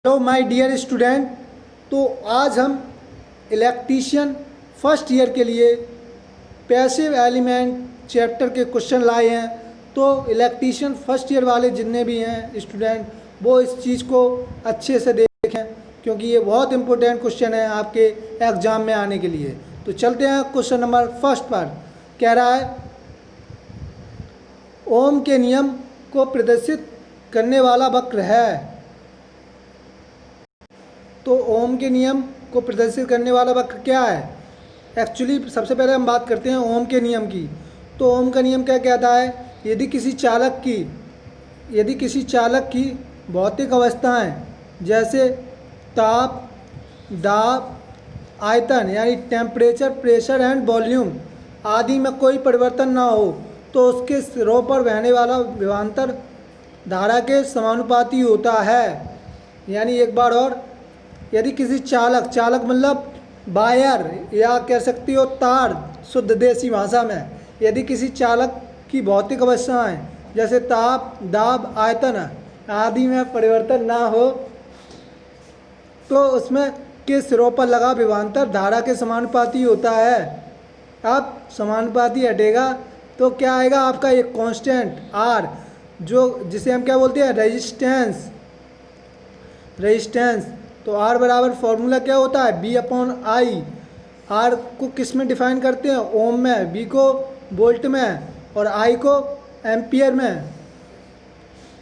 Hello my dear student. तो आज हम इलेक्ट्रीशियन फर्स्ट ईयर के लिए पैसिव एलिमेंट चैप्टर के क्वेश्चन लाए हैं। तो इलेक्ट्रीशियन फर्स्ट ईयर वाले जितने भी हैं स्टूडेंट वो इस चीज़ को अच्छे से देखें, क्योंकि ये बहुत इंपॉर्टेंट क्वेश्चन है आपके एग्ज़ाम में आने के लिए। तो चलते हैं क्वेश्चन नंबर फर्स्ट पर। कह रहा है ओम के नियम को प्रदर्शित करने वाला वक्र है। तो ओम के नियम को प्रदर्शित करने वाला वक्र क्या है? एक्चुअली सबसे पहले हम बात करते हैं ओम के नियम की। तो ओम का नियम क्या कहता है? यदि किसी चालक की भौतिक अवस्थाएं जैसे ताप, दाब, आयतन यानी टेम्परेचर, प्रेशर एंड वॉल्यूम आदि में कोई परिवर्तन ना हो तो उसके सिरों पर बहने वाला विभवांतर धारा के समानुपाती होता है। यानी एक बार और, यदि किसी चालक मतलब वायर या कह सकती हो तार शुद्ध देसी भाषा में, यदि किसी चालक की भौतिक अवस्थाएं जैसे ताप, दाब, आयतन आदि में परिवर्तन ना हो तो उसमें के सिरों पर लगा विभवांतर धारा के समानुपाती होता है। अब समानुपाती हटेगा तो क्या आएगा आपका एक कांस्टेंट आर, जिसे हम क्या बोलते हैं? रेजिस्टेंस। तो आर बराबर फॉर्मूला क्या होता है? B upon I. आर को किस में डिफाइन करते हैं? ओम में, बी को वोल्ट में और आई को एम्पियर में।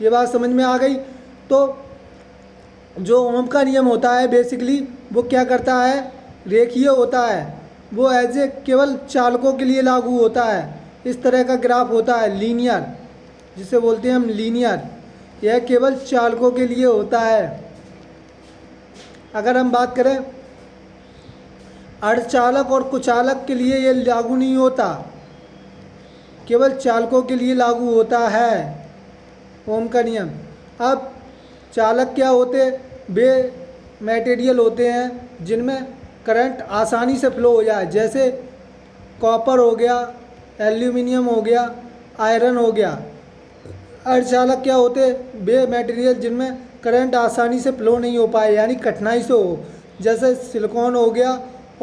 ये बात समझ में आ गई। तो जो ओम का नियम होता है बेसिकली वो क्या करता है? रेखीय होता है। वो एज ए केवल चालकों के लिए लागू होता है। इस तरह का ग्राफ होता है लीनियर, जिसे बोलते हैं हम लीनियर। यह केवल चालकों के लिए होता है। अगर हम बात करें अर्धचालक और कुचालक के लिए ये लागू नहीं होता, केवल चालकों के लिए लागू होता है ओम का नियम। अब चालक क्या होते हैं? वे मटेरियल होते हैं जिनमें करंट आसानी से फ्लो हो जाए, जैसे कॉपर हो गया, एल्यूमिनियम हो गया, आयरन हो गया। अर्धचालक क्या होते हैं? वे मटेरियल जिनमें करंट आसानी से फ्लो नहीं हो पाए, यानी कठिनाई से हो, जैसे सिलिकॉन हो गया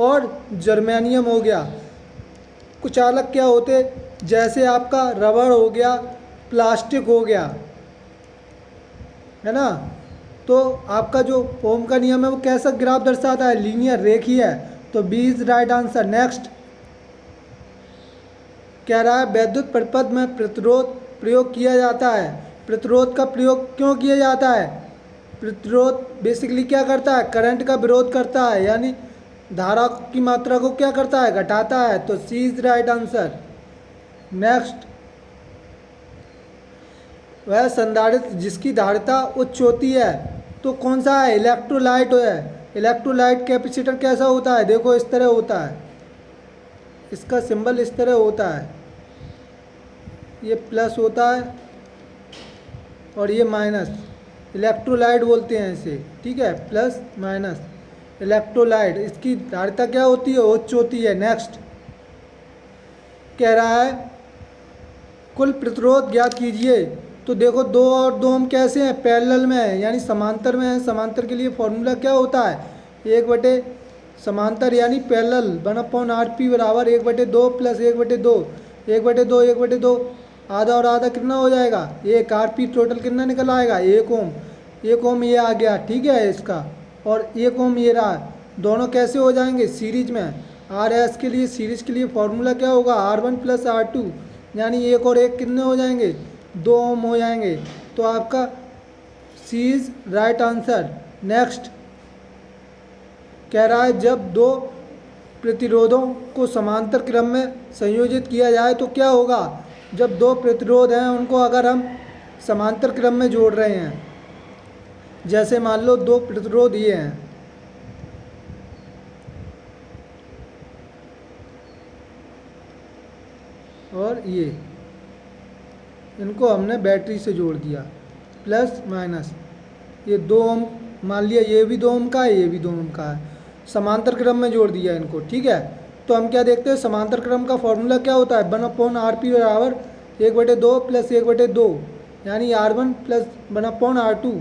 और जर्मेनियम हो गया। कुचालक क्या होते? जैसे आपका रबड़ हो गया, प्लास्टिक हो गया, है ना। तो आपका जो ओम का नियम है वो कैसा ग्राफ दर्शाता है? लीनियर, रेखीय है। तो B is right answer. Next कह रहा है वैद्युत परिपथ में प्रतिरोध प्रयोग किया जाता है। प्रतिरोध का प्रयोग क्यों किया जाता है? प्रतिरोध बेसिकली क्या करता है? करंट का विरोध करता है, यानी धारा की मात्रा को क्या करता है? घटाता है। तो सी इज राइट आंसर। नेक्स्ट, वह संधारित्र जिसकी धारिता उच्च होती है तो कौन सा है? इलेक्ट्रोलाइट है। इलेक्ट्रोलाइट कैपेसिटर कैसा होता है? देखो इस तरह होता है, इसका सिंबल इस तरह होता है, ये प्लस होता है और ये माइनस। इलेक्ट्रोलाइट बोलते हैं इसे, ठीक है, प्लस माइनस इलेक्ट्रोलाइट। इसकी धारिता क्या होती है? उच्च होती है। नेक्स्ट कह रहा है कुल प्रतिरोध ज्ञात कीजिए। तो देखो 2 और 2 ओम कैसे हैं? पैरेलल में है, यानी समांतर में है। समांतर के लिए फॉर्मूला क्या होता है? 1/, समांतर यानी पैरेलल 1/RP बराबर 1/2 प्लस 1/2, 1/2, 1/2 आधा और आधा कितना हो जाएगा? 1। RP टोटल कितना निकल आएगा? 1 ओम। 1 ओम ये आ गया, ठीक है इसका, और 1 ओम ये रहा। दोनों कैसे हो जाएंगे? सीरीज में। RS के लिए, सीरीज के लिए फॉर्मूला क्या होगा? R1 प्लस R2, यानी 1 और 1 कितने हो जाएंगे? 2 ओम हो जाएंगे। तो आपका सी इज राइट आंसर। नेक्स्ट कह रहा है जब 2 प्रतिरोधों को समांतर क्रम में संयोजित किया जाए तो क्या होगा? जब 2 प्रतिरोध हैं उनको अगर हम समांतर क्रम में जोड़ रहे हैं, जैसे मान लो 2 प्रतिरोध ये हैं, और ये, इनको हमने बैटरी से जोड़ दिया, प्लस माइनस, ये 2 ओम मान लिया, ये भी 2 ओम का है, ये भी 2 ओम का है, समांतर क्रम में जोड़ दिया इनको, ठीक है। तो हम क्या देखते हैं? समांतर क्रम का फॉर्मूला क्या होता है? 1/RP बराबर 1/2 प्लस 1/2, यानी R1 प्लस 1/R2,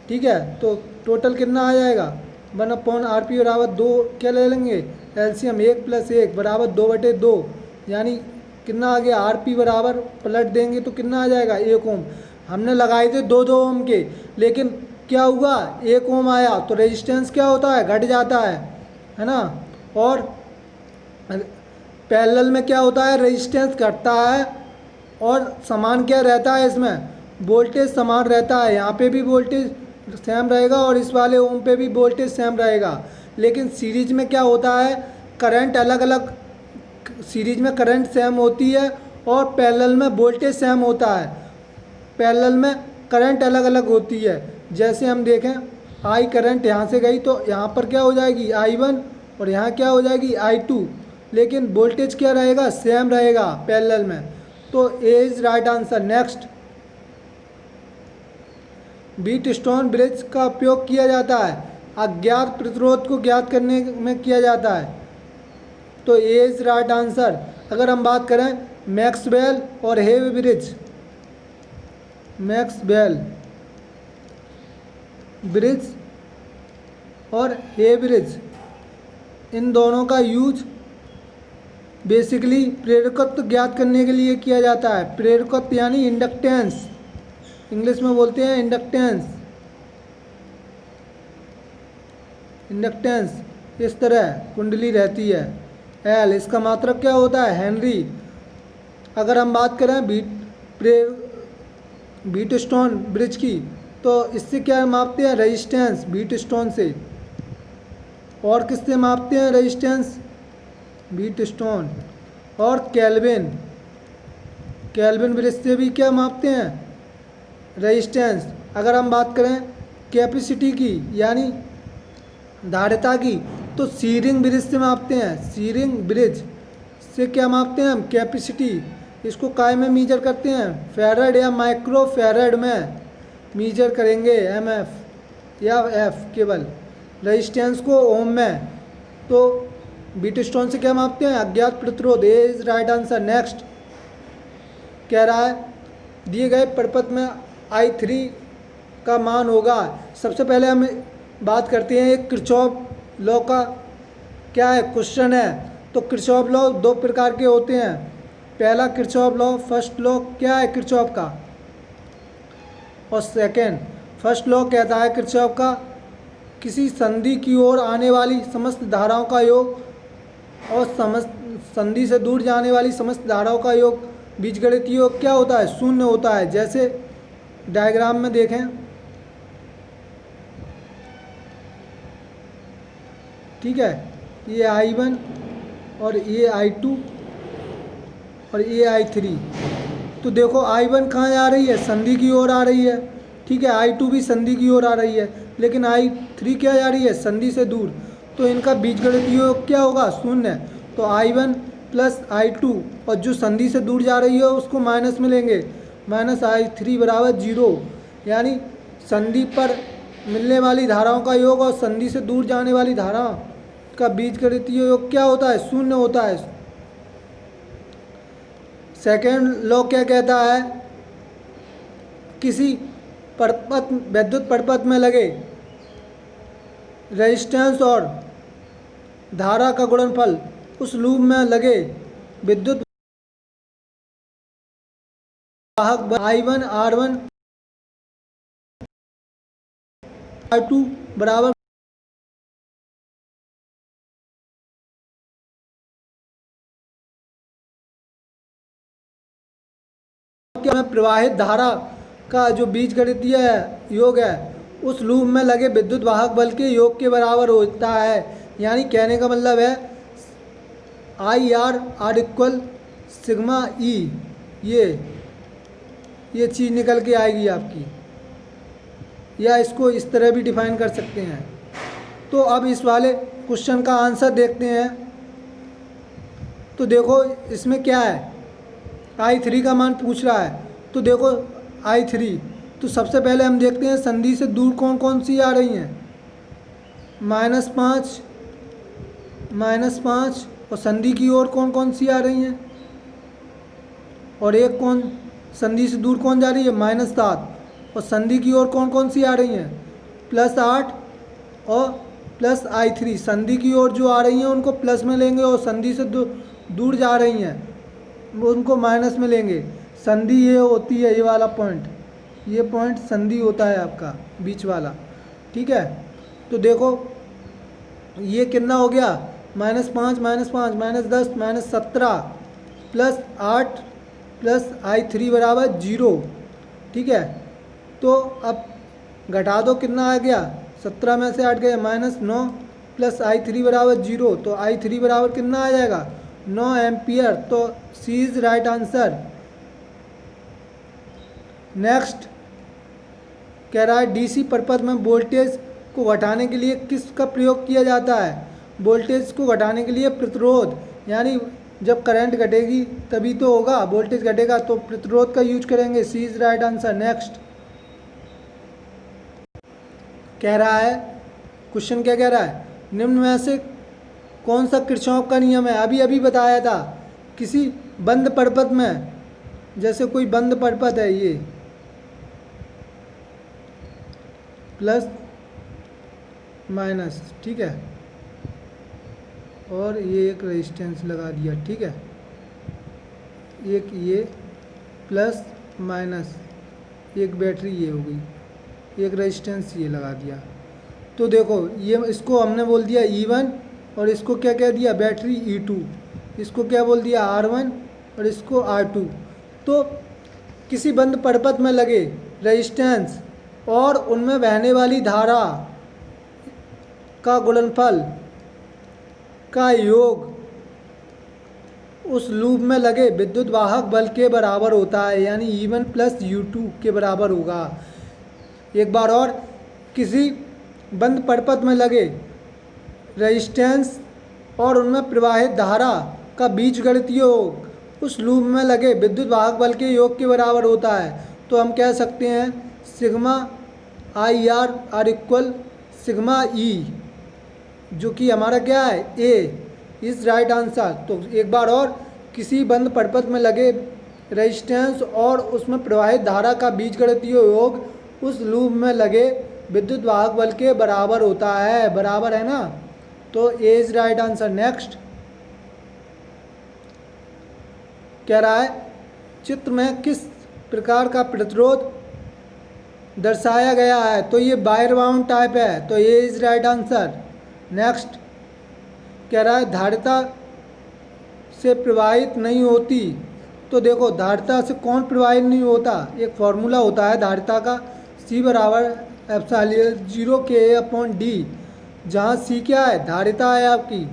ठीक है। तो टोटल कितना आ जाएगा 1/RP बराबर 2, क्या ले लेंगे एलसीएम 1 + 1 बराबर 2/2, यानी कितना आ गया RP बराबर पलट देंगे तो कितना आ जाएगा 1 ओम। हमने लगाए थे 2-2 ओम के, लेकिन क्या हुआ 1 ओम आया तो रेजिस्टेंस क्या होता है घट जाता है ना। और पैरेलल में क्या होता है रेजिस्टेंस घटता है और समान क्या रहता है इसमें वोल्टेज समान रहता है। यहाँ पे भी वोल्टेज सेम रहेगा और इस वाले ओम पे भी वोल्टेज सेम रहेगा। लेकिन सीरीज में क्या होता है करंट अलग अलग, सीरीज में करंट सेम होती है और पैरेलल में वोल्टेज सेम होता है। पैरेलल में करंट अलग अलग होती है। जैसे हम देखें आई करंट यहाँ से गई तो यहाँ पर क्या हो जाएगी I1 और यहाँ क्या हो जाएगी I2, लेकिन वोल्टेज क्या रहेगा सेम रहेगा पैरेलल में। तो A is right answer. Next, Wheatstone bridge का उपयोग किया जाता है अज्ञात प्रतिरोध को ज्ञात करने में किया जाता है। तो ए इज़ राइट आंसर। अगर हम बात करें मैक्सवेल और हेव ब्रिज, मैक्सवेल ब्रिज और हेव ब्रिज, इन दोनों का यूज बेसिकली प्रेरकत्व ज्ञात करने के लिए किया जाता है। प्रेरकत्व यानी इंडक्टेंस, इंग्लिश में बोलते हैं इंडक्टेंस। इंडक्टेंस इस तरह कुंडली रहती है एल, इसका मात्रक क्या होता है हेनरी। अगर हम बात करें व्हीटस्टोन ब्रिज की तो इससे क्या मापते हैं रेजिस्टेंस व्हीटस्टोन से। और किससे मापते हैं रेजिस्टेंस व्हीटस्टोन और केल्विन, केल्विन ब्रिज से भी क्या मापते हैं रेजिस्टेंस। अगर हम बात करें कैपेसिटी की यानी धारिता की तो सीरिंग ब्रिज से मापते हैं। सीरिंग ब्रिज से क्या मापते हैं हम कैपेसिटी। इसको काय में मीजर करते हैं फैराड या माइक्रो फैराड में मीजर करेंगे MF या F केवल। रेजिस्टेंस को ओम में। तो व्हीटस्टोन से क्या मापते हैं अज्ञात प्रतिरोध। ए इज राइट आंसर। नेक्स्ट कह रहा है दिए गए प्रपत्र में I3 का मान होगा। सबसे पहले हम बात करते हैं एक किरचॉफ लॉ का क्या है क्वेश्चन है। तो किरचॉफ लॉ दो प्रकार के होते हैं। पहला किरचॉफ लॉ फर्स्ट लॉ क्या है किरचॉफ का, और सेकंड फर्स्ट लॉ कहता है किरचॉफ का किसी संधि की ओर आने वाली समस्त धाराओं का योग और संधि से दूर जाने वाली समस्त धाराओं का योग बीजगणितीय योग क्या होता है शून्य होता है। जैसे डायग्राम में देखें, ठीक है, ये I1 और ये I2 और ये I3। तो देखो I1 कहाँ जा रही है संधि की ओर आ रही है, ठीक है, I2 भी संधि की ओर आ रही है, लेकिन I3 क्या जा रही है संधि से दूर। तो इनका बीजगणितीय योग क्या होगा शून्य। तो I1 + I2 और जो संधि से दूर जा रही है उसको माइनस में लेंगे, -I3 = 0। यानी संधि पर मिलने वाली धाराओं का योग और संधि से दूर जाने वाली धारा का बीजगणितीय योग क्या होता है शून्य होता है। सेकेंड लॉ क्या कहता है किसी परपथ विद्युत परपथ में लगे रेजिस्टेंस और धारा का गुणनफल उस लूप में लगे विद्युत वाहक I1 R1 R2 बराबर में प्रवाहित धारा का जो बीजगणितीय योग है उस लूप में लगे विद्युत वाहक बल के योग के बराबर होता है। यानी कहने का मतलब है IR = सिग्मा E। ये चीज़ निकल के आएगी आपकी, या इसको इस तरह भी डिफाइन कर सकते हैं। तो अब इस वाले क्वेश्चन का आंसर देखते हैं। तो देखो इसमें क्या है I3 का मान पूछ रहा है। तो देखो I3, तो सबसे पहले हम देखते हैं संधि से दूर कौन कौन सी आ रही हैं -5 और संधि की ओर कौन कौन सी आ रही हैं, और एक कौन संधि से दूर कौन जा रही है -7 और संधि की ओर कौन कौन सी आ रही हैं +8 और +I3, संधि की ओर जो आ रही हैं उनको प्लस में लेंगे और संधि से दूर जा रही हैं उनको माइनस में लेंगे। संधि ये होती है, ये वाला पॉइंट, ये पॉइंट संधि होता है आपका बीच वाला, ठीक है। तो देखो ये कितना हो गया, -5 -5 -10 -17 +8 +I3 = 0, ठीक है। तो अब घटा दो, कितना आ गया, 17 में से 8 गया, -9 +I3 = 0, तो I3 बराबर कितना आ जाएगा, 9 एम्पियर। तो सी इज़ राइट आंसर। नेक्स्ट कह रहा है डीसी पर्पज में वोल्टेज को घटाने के लिए किसका प्रयोग किया जाता है। वोल्टेज को घटाने के लिए प्रतिरोध, यानी जब करंट घटेगी तभी तो होगा, वोल्टेज घटेगा तो प्रतिरोध का यूज करेंगे। सी इज़ राइट आंसर। नेक्स्ट कह रहा है, क्वेश्चन क्या कह रहा है, निम्न में से कौन सा किरचॉफ का नियम है। अभी अभी बताया था, किसी बंद परपथ में, जैसे कोई बंद परपथ है, ये प्लस माइनस, ठीक है, और ये एक रेजिस्टेंस लगा दिया, ठीक है, एक ये प्लस माइनस, एक बैटरी ये हो गई, एक रेजिस्टेंस ये लगा दिया। तो देखो ये इसको हमने बोल दिया E1 और इसको क्या कह दिया, बैटरी E2, इसको क्या बोल दिया, R1 और इसको R2। तो किसी बंद परपथ में लगे रेजिस्टेंस और उनमें बहने वाली धारा का गुणनफल का योग उस लूप में लगे विद्युत वाहक बल के बराबर होता है, यानी E1 + U2 के बराबर होगा। एक बार और, किसी बंद परपथ में लगे रेजिस्टेंस और उनमें प्रवाहित धारा का बीजगणितीय योग उस लूप में लगे विद्युत वाहक बल के योग के बराबर होता है। तो हम कह सकते हैं सिग्मा IR = सिग्मा E, जो कि हमारा क्या है, ए इज़ राइट आंसर। तो एक बार और, किसी बंद परपथ में लगे रेजिस्टेंस और उसमें प्रवाहित धारा का बीजगणितीय योग उस लूप में लगे विद्युत वाहक बल के बराबर होता है, बराबर है ना, तो A is right answer. Next कह रहा है, चित्र में किस प्रकार का प्रतिरोध दर्शाया गया है। तो ये वायर बाउंड टाइप है, तो A is right answer. Next कह रहा है, धारिता से प्रवाहित नहीं होती। तो देखो धारिता से कौन प्रवाहित नहीं होता, एक फॉर्मूला होता है धारिता का, C = ε0 K/d, जहाँ C क्या है, धारिता है आपकी,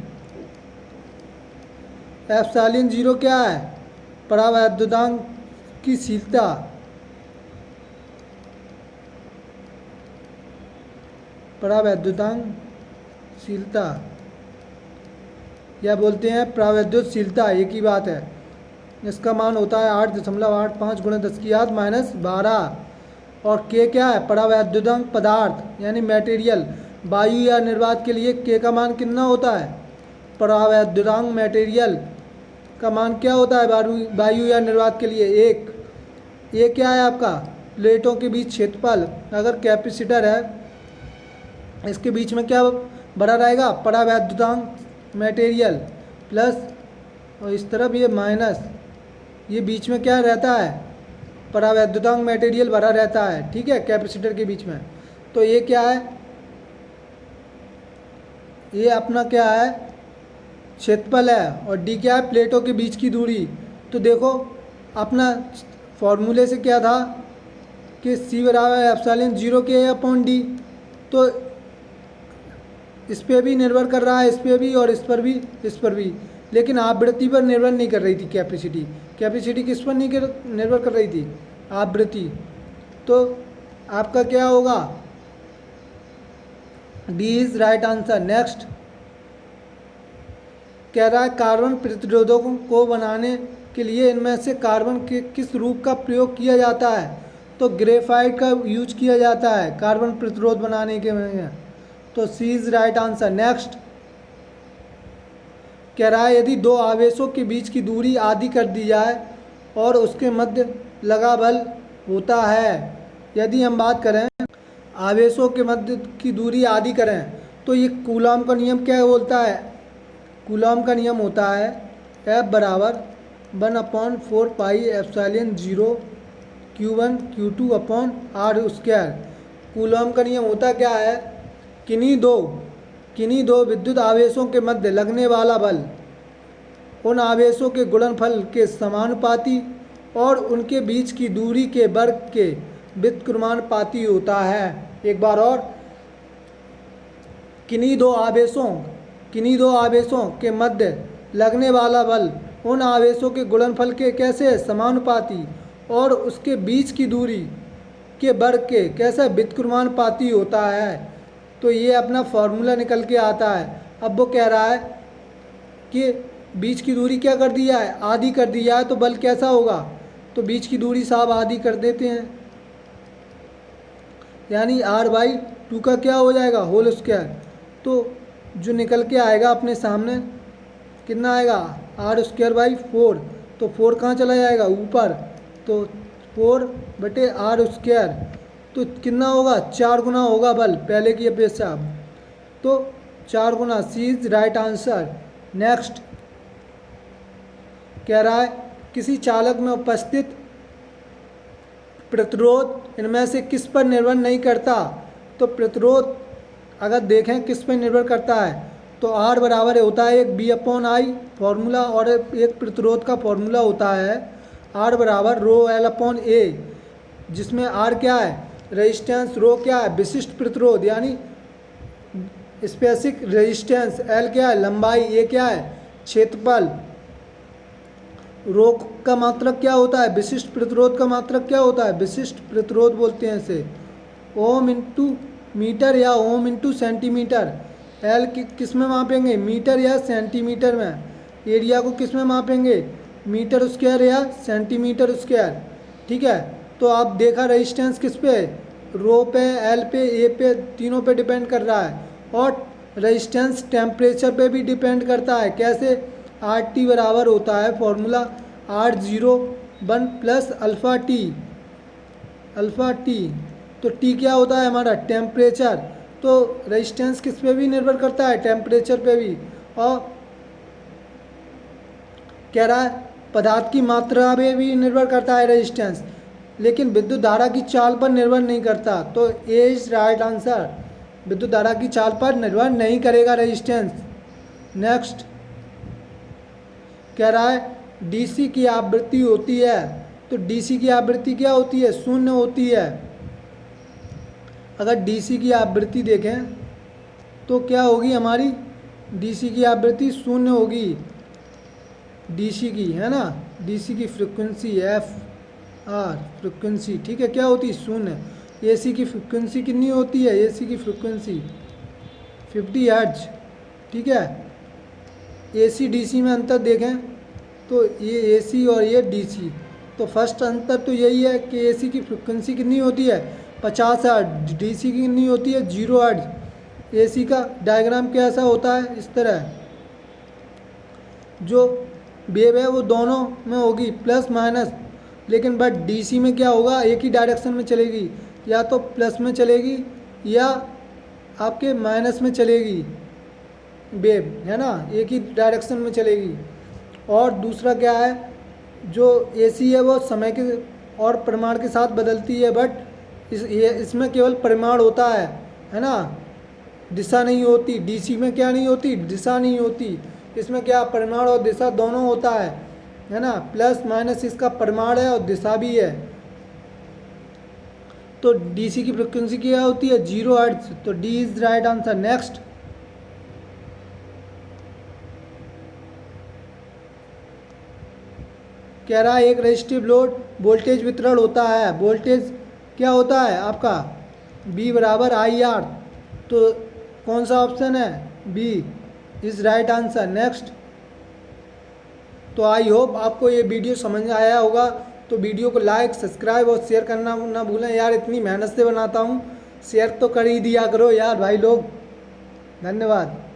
ε0 क्या है, परावैद्युतांक की शीलता, परावैद्युतांकशीलता या बोलते हैं प्रावैद्युतशीलता, एक ही बात है। इसका मान होता है 8.85 × 10⁻12 और के क्या है, परावैद्युतांक पदार्थ यानी मटेरियल। वायु या निर्वात के लिए के का मान कितना होता है, परावैद्युतांक मटेरियल का मान क्या होता है वायु या निर्वात के लिए, 1। ये क्या है आपका, प्लेटों के बीच क्षेत्रफल। अगर कैपेसिटर है इसके बीच में क्या बड़ा रहेगा, परावैद्युतांक मटेरियल प्लस, और इस तरफ ये माइनस, ये बीच में क्या रहता है, परावैद्युतांक मटेरियल भरा रहता है, ठीक है, कैपेसिटर के बीच में। तो ये क्या है, ये अपना क्या है, क्षेत्रफल है, और डी क्या है, प्लेटों के बीच की दूरी। तो देखो अपना फॉर्मूले से क्या था कि C = ε0 K/d। तो इस पर भी निर्भर कर रहा है, इस पर भी, और इस पर भी, इस पर भी, लेकिन आवृत्ति पर निर्भर नहीं कर रही थी कैपेसिटी। कैपेसिटी किस पर नहीं निर्भर कर रही थी, आवृत्ति। तो आपका क्या होगा, D is right answer. Next कह रहा है, कार्बन प्रतिरोधकों को बनाने के लिए इनमें से कार्बन के किस रूप का प्रयोग किया जाता है। तो ग्रेफाइट का यूज किया जाता है कार्बन प्रतिरोध बनाने के में, तो सी इज़ राइट आंसर। नेक्स्ट कह रहा है, यदि दो आवेशों के बीच की दूरी आधी कर दी जाए और उसके मध्य लगा बल होता है। यदि हम बात करें आवेशों के मध्य की दूरी आदि करें तो ये कूलॉम का नियम क्या बोलता है? कूलॉम का नियम होता है F बराबर 1/4πε0 Q1 Q2 upon R square. Coulomb का नियम होता क्या है? किन्हीं दो विद्युत आवेशों के मध्य लगने वाला बल उन आवेशों के गुणनफल के समानुपाती और उनके बीच की दूरी के वर्ग के व्युत्क्रमानुपाती होता है। एक बार और, किन्हीं दो आवेशों के मध्य लगने वाला बल उन आवेशों के गुणनफल के कैसे समानुपाती और उसके बीच की दूरी के वर्ग के कैसे व्युत्क्रमानुपाती होता है। तो ये अपना फॉर्मूला निकल के आता है। अब वो कह रहा है कि बीच की दूरी क्या कर दिया है? आधी कर दिया है, तो बल कैसा होगा? तो बीच की दूरी साहब आधी कर देते हैं, यानी R/2 का क्या हो जाएगा? Whole square. तो जो निकल के आएगा अपने सामने कितना आएगा? R²/4। तो 4 कहाँ चला जाएगा? ऊपर। तो 4/R²। तो कितना होगा? 4 गुना होगा बल पहले की अपेक्षा। तो 4 गुना। सी इज राइट आंसर। नेक्स्ट कह रहा है किसी चालक में उपस्थित प्रतिरोध इनमें से किस पर निर्भर नहीं करता? तो प्रतिरोध अगर देखें किस पर निर्भर करता है तो R बराबर होता है एक B/I फॉर्मूला, और एक प्रतिरोध का फॉर्मूला होता है R बराबर ρL/A, जिसमें R क्या है? रेजिस्टेंस, रो क्या है? विशिष्ट प्रतिरोध यानी स्पेसिफिक रेजिस्टेंस, L क्या है? लंबाई, A क्या है? क्षेत्रफल, रो का मात्रक क्या होता है? विशिष्ट प्रतिरोध का मात्रक क्या होता है? विशिष्ट प्रतिरोध बोलते हैं इसे। ओम इंटू मीटर या ओम इंटू सेंटीमीटर। एल किस में मापेंगे? मीटर या सेंटीमीटर में। एरिया को किस में मापेंगे? मीटर स्क्वायर या सेंटीमीटर स्क्वायर। ठीक है, तो आप देखा रेजिस्टेंस किस पे? रो पे, एल पे, ए पे, तीनों पे डिपेंड कर रहा है। और रेजिस्टेंस टेम्परेचर पे भी डिपेंड करता है। कैसे? RT बराबर होता है formula R01 plus alpha T. तो T क्या होता है हमारा? टेम्परेचर। तो रेजिस्टेंस किस पे भी निर्भर करता है? टेम्परेचर पे भी। और कह रहा है पदार्थ की मात्रा पे भी निर्भर करता है रेजिस्टेंस, लेकिन विद्युत धारा की चाल पर निर्भर नहीं करता। तो ए इज राइट आंसर। विद्युत धारा की चाल पर निर्भर नहीं करेगा रेजिस्टेंस। नेक्स्ट कह रहा है डीसी की आवृत्ति होती है। तो डीसी की आवृत्ति क्या होती है? शून्य होती है। अगर डीसी की आवृत्ति देखें तो क्या होगी हमारी? डीसी की आवृत्ति शून्य होगी। डीसी की है ना, डीसी की फ्रिक्वेंसी FR फ्रिक्वेंसी, ठीक है, क्या होती है? शून्य। एसी की फ्रिक्वेंसी कितनी होती है? एसी की फ्रिक्वेंसी 50 हर्ट्ज। ठीक है, एसी डीसी में अंतर देखें तो ये एसी और ये डीसी, तो फर्स्ट अंतर तो यही है कि एसी की फ्रिक्वेंसी कितनी होती है? 50 हर्ट्ज। डीसी की कितनी होती है? 0 हर्ट्ज। एसी का डायग्राम कैसा होता है? इस तरह। जो वेव है वो दोनों में होगी प्लस माइनस, लेकिन बट डीसी में क्या होगा? एक ही डायरेक्शन में चलेगी, या तो प्लस में चलेगी या आपके माइनस में चलेगी वेव, है ना, एक ही डायरेक्शन में चलेगी। और दूसरा क्या है? जो एसी है वो समय के और परिमाण के साथ बदलती है, बट इसमें केवल परिमाण होता है ना, दिशा नहीं होती। डीसी में क्या नहीं होती? दिशा नहीं होती। इसमें क्या परिमाण और दिशा दोनों होता है ना, प्लस माइनस इसका परिमाण है और दिशा भी है। तो डीसी की फ्रिक्वेंसी क्या होती है? 0 हर्ट्ज। तो D is right answer. Next कह रहा है एक रेजिस्टिव लोड वोल्टेज वितरण होता है। वोल्टेज क्या होता है आपका? V बराबर IR। तो कौन सा ऑप्शन है? B is right answer. Next, तो आई होप आपको ये वीडियो समझ में आया होगा। तो वीडियो को लाइक, सब्सक्राइब और शेयर करना ना भूलें यार, इतनी मेहनत से बनाता हूँ, शेयर तो कर ही दिया करो यार भाई लोग। धन्यवाद।